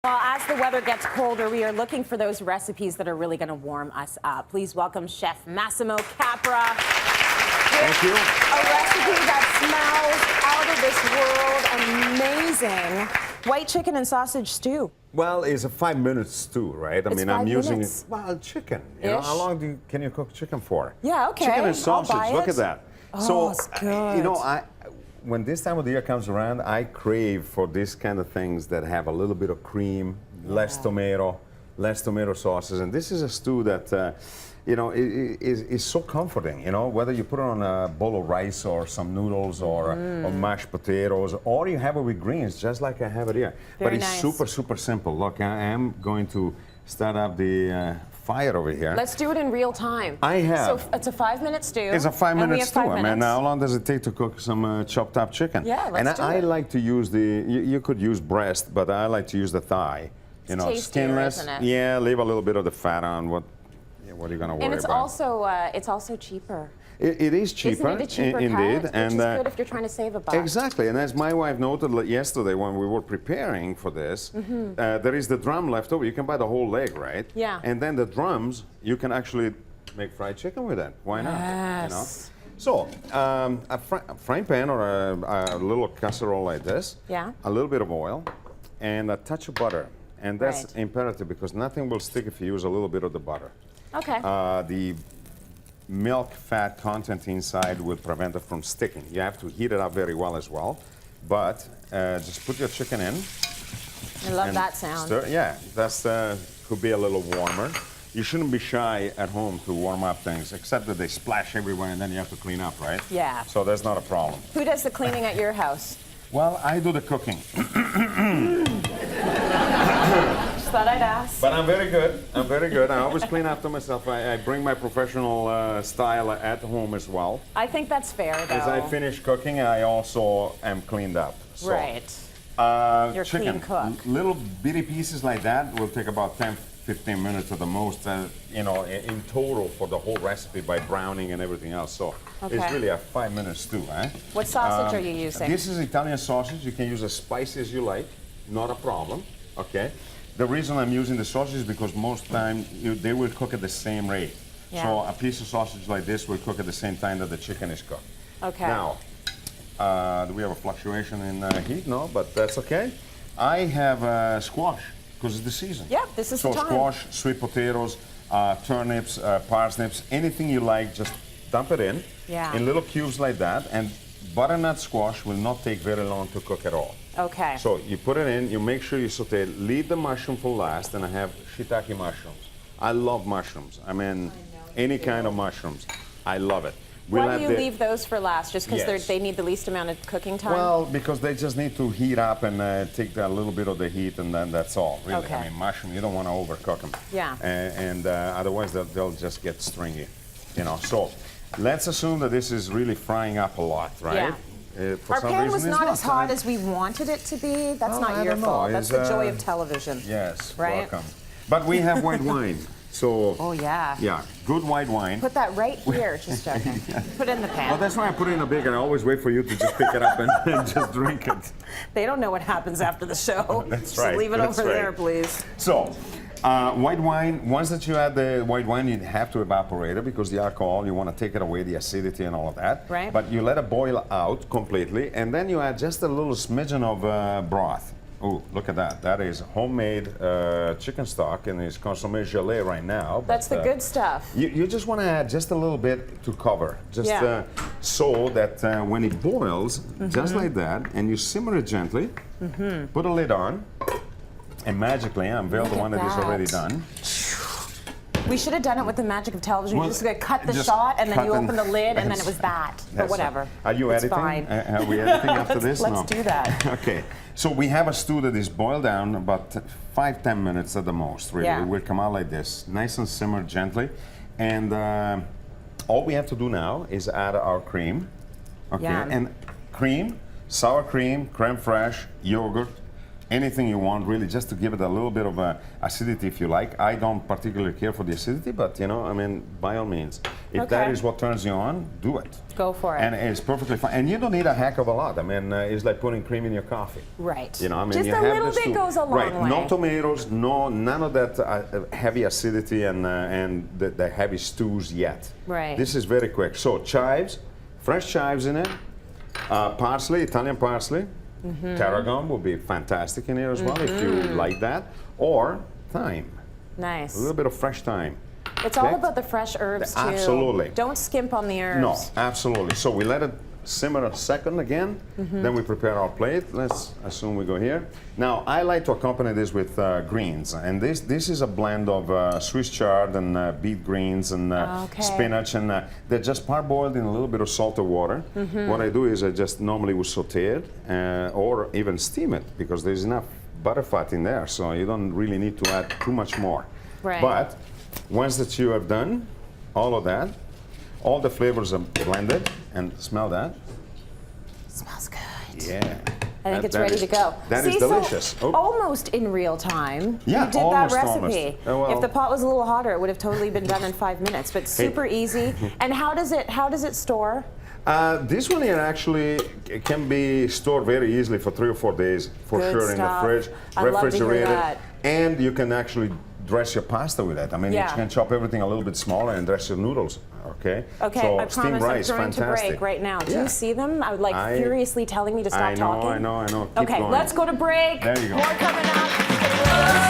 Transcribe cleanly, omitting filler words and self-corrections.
Well, as the weather gets colder, we are looking for those recipes that are really going to warm us up. Please welcome Chef Massimo Capra. Thank you. A recipe that smells out of this world. Amazing. White chicken and sausage stew. Well, it's a 5-minute stew, right? I mean, I'm using chicken. You know, how long can you cook chicken for? Yeah, okay. Chicken and sausage. I'll buy Look it. at that. Oh, so, it's good. you know, when this time of the year comes around, I crave for these kind of things that have a little bit of cream, less tomato sauces, and this is a stew that, you know, is so comforting. You know, whether you put it on a bowl of rice or some noodles or mashed potatoes, or you have it with greens, just like I have it here. Very but it's nice. super, super simple. Look, I am going to start up the fire over here. Let's do it in real time. I have. So it's a 5-minute stew. It's a 5-minute stew. I mean, how long does it take to cook some chopped up chicken? Yeah, let's do I it. like to use you could use breast, but I like to use the thigh. You know, tastier, skinless. isn't it? Yeah, leave a little bit of the fat on. What are you going to worry And it's about? also cheaper. It is cheaper, Isn't it a cheaper indeed, cut? and which is good if you're trying to save a buck. exactly. And as my wife noted yesterday when we were preparing for this, there is the drum left over. You can buy the whole leg, right? Yeah. And then the drums, you can actually make fried chicken with that. Why not? Yes. You know? So, a frying pan or a little casserole like this. Yeah. A little bit of oil, and a touch of butter. And that's Right. imperative because nothing will stick if you use a little bit of the butter. Okay. The milk fat content inside will prevent it from sticking. You have to heat it up very well as well. But just put your chicken in. I love and that sound. Stir. Yeah, that's could be a little warmer. You shouldn't be shy at home to warm up things, except that they splash everywhere and then you have to clean up, right? Yeah. So that's not a problem. Who does the cleaning at your house? Well, I do the cooking. Just thought I'd ask. But I'm very good. I'm very good. I always clean after myself. I bring my professional style at home as well. I think that's fair, though. As I finish cooking, I also am cleaned up. So, Right. You're a chicken, clean cook. little bitty pieces like that will take about 10-15 minutes at the most, you know, in total for the whole recipe by browning and everything else. So it's Okay. really a 5-minute stew. What sausage are you using? This is Italian sausage. You can use as spicy as you like. Not a problem. Okay. The reason I'm using the sausage is because most time they will cook at the same rate. Yeah. So a piece of sausage like this will cook at the same time that the chicken is cooked. Okay. Now, do we have a fluctuation in heat? No, but that's okay. I have squash because it's the season. Yeah, this is so the time. squash, sweet potatoes, turnips, parsnips, anything you like, just dump it in little cubes like that. And butternut squash will not take very long to cook at all. Okay. So you put it in, you make sure you saute, leave the mushroom for last, and I have shiitake mushrooms. I love mushrooms. I mean, any kind of mushrooms. I love it. Why do you leave those for last? Just because Yes. they need the least amount of cooking time? Well, because they just need to heat up and take a little bit of the heat, and then that's all, really. Okay. I mean, mushroom, you don't want to overcook them. Yeah. And otherwise, they'll just get stringy, you know. So let's assume that this is really frying up a lot, right? Yeah. For Our some pan reason, was it's not as hot huh? as we wanted it to be. That's Well, not I your don't know. fault. That's It's, the joy of television. Yes, Right? welcome. But we have white wine, so... Oh, yeah. Yeah, good white wine. Put that right here, just joking. Put it in the pan. Well, that's why I put it in a big, and I always wait for you to just pick it up and just drink it. They don't know what happens after the show. That's So right, leave it that's over right. there, please. So, white wine, once that you add the white wine, you have to evaporate it because the alcohol, you want to take it away, the acidity and all of that. Right. But you let it boil out completely, and then you add just a little smidgen of broth. Oh, look at that. That is homemade chicken stock, and it's consommé gelée right now. That's the good stuff. You just want to add just a little bit to cover, just Yeah. so that when it boils, just like that, and you simmer it gently, put a lid on, and magically, unveil the Look one at that is already that. done. We should have done it with the magic of television. Well, You're just going to cut the just shot, and then cut you and- open the lid, and then it was that. But That's whatever. Are you It's editing? fine. Are we editing after this? Let's No. do that. Okay. So we have a stew that is boiled down about 5-10 minutes at the most, really. Yeah. It will come out like this, nice and simmered gently. And all we have to do now is add our cream. Okay. Yum. And cream, sour cream, creme fraiche, yogurt, anything you want, really, just to give it a little bit of acidity if you like. I don't particularly care for the acidity, but, you know, I mean, by all means. If that is what turns you on, do it. Go for it. And it's perfectly fine. And you don't need a heck of a lot. I mean, it's like putting cream in your coffee. Right. You know, I mean, just you a have little this bit goes a long right. way. No tomatoes, none of that heavy acidity and the heavy stews yet. Right. This is very quick. So chives, fresh chives in it, parsley, Italian parsley, tarragon will be fantastic in here as well if you like that, or thyme. Nice. A little bit of fresh thyme. It's all about the fresh herbs too. Absolutely. Don't skimp on the herbs. No, absolutely. So we let it simmer a second again, then we prepare our plate. Let's assume we go here. Now, I like to accompany this with greens, and this is a blend of Swiss chard and beet greens and spinach, and they're just parboiled in a little bit of salted water. What I do is I just normally would saute it or even steam it, because there's enough butterfat in there, so you don't really need to add too much more. Right. But once that you have done all of that, all the flavors are blended, and smell that. Smells good. Yeah. I think it's ready to go. That See, is delicious. So almost in real time. Yeah, you did almost, that recipe. well, if the pot was a little hotter, it would have totally been done in 5 minutes. But super easy. And how does it store? This one here actually can be stored very easily for 3 or 4 days, for Good sure, stuff. in the fridge, I love to hear refrigerated, that. and you can actually dress your pasta with it. I mean, you Yeah. can chop everything a little bit smaller and dress your noodles. Okay. Okay, So I steamed promise rice, I'm throwing fantastic. to break right now. Do Yeah. you see them? I would like furiously telling me to stop talking. I know. Keep Okay, going. let's go to break. There you go. More coming up.